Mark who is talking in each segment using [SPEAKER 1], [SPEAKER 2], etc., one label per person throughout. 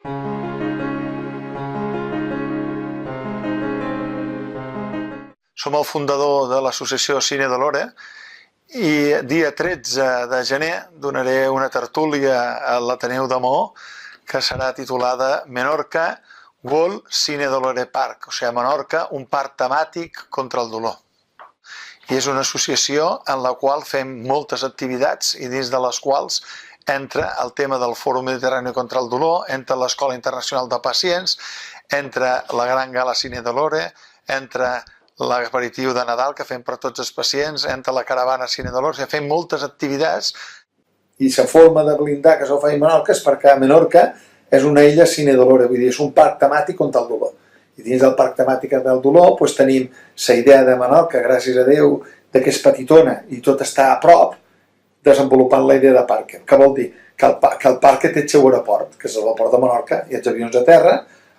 [SPEAKER 1] Som el fundador de l'associació Cine Dolore i dia 13 de gener donaré una tertúlia a l'Ateneu de Maó que serà titulada Menorca World Cine Dolore Park, o sigui, Menorca, un parc temàtic contra el dolor. I és una associació en la qual fem moltes activitats i dins de les quals entra el tema del Fòrum Mediterrani contra el dolor, entra l'Escola Internacional de Pacients, entra la Gran Gala Cine Dolore, entra l'aperitiu de Nadal que fem per tots els pacients, entra la caravana Cine Dolore, o sigui, fem moltes activitats. I la forma de blindar que s'ho fa a Menorca és perquè Menorca és una illa Cine Dolore, vull dir, és un parc temàtic contra el dolor. I dins del parc temàtic del dolor doncs, tenim la idea de Menorca, gràcies a Déu, que és petitona i tot està a prop, desenvolupant la idea de parc. Què vol dir? Que el parc té el seu aeroport, que és l'aeroport de Menorca, i els avions a terra,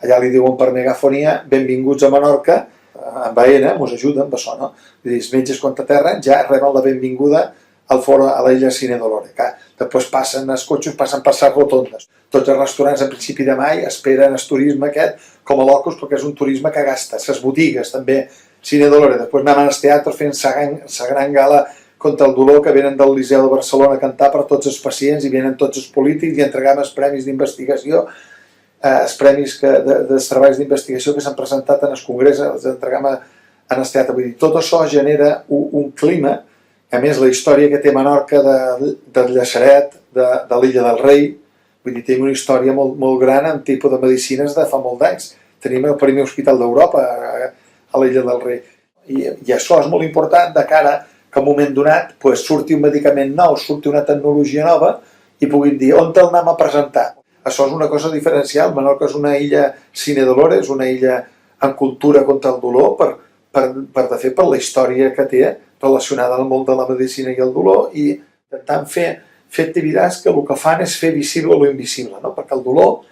[SPEAKER 1] allà li diuen per megafonia, benvinguts a Menorca, amb AENA, ens ajuden amb això, no? Vull dir, els metges quan a terra ja reben la benvinguda al fora a l'illa Cine Dolore. Després passen els cotxes, passen per les rotondes. Tots els restaurants a principi de mai esperen el turisme aquest com a locos perquè és un turisme que gasta. Les botigues també, Cine Dolore. Després anem als teatres fent la gran gala contra el dolor que venen del Liceu de Barcelona a cantar per tots els pacients i venen tots els polítics i entregam els premis d'investigació, els premis dels treballs d'investigació que s'han presentat en el congrés, els entregam en el teatre. Vull dir, tot això genera un clima. A més, la història que té Menorca del Llaçeret, de l'Illa del Rei, vull dir, tenim una història molt gran en tipus de medicines de fa molt d'anys. Tenim el primer hospital d'Europa a l'Illa del Rei. I això és molt important de cara que en un moment donat surti un medicament nou, surti una tecnologia nova i puguin dir on te'l anem a presentar. Això és una cosa diferencial. Menorca és una illa Cine Dolore, és una illa amb cultura contra el dolor per la història que té relacionada al món de la medicina i el dolor i intentant fer activitats que el que fan és fer visible lo invisible, no? Perquè el dolor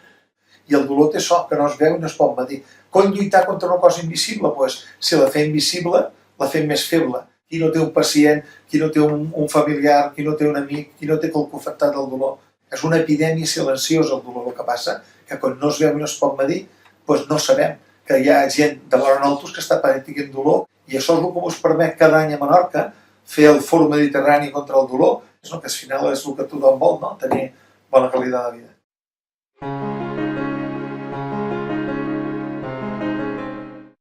[SPEAKER 1] té això que no es veu i no es pot medir. Com lluitar contra una cosa invisible? Si la fem visible, la fem més feble. Qui no té un pacient, qui no té un familiar, qui no té un amic, qui no té qualcú afectat del dolor. És una epidèmia silenciosa el dolor. El que passa que quan no es veu i no es pot medir, no sabem que hi ha gent de vora nosaltres que està patint dolor i això és el que ens permet cada any a Menorca fer el Fòrum Mediterrani contra el dolor, que al final és el que tothom vol, no? Tenir bona qualitat de vida.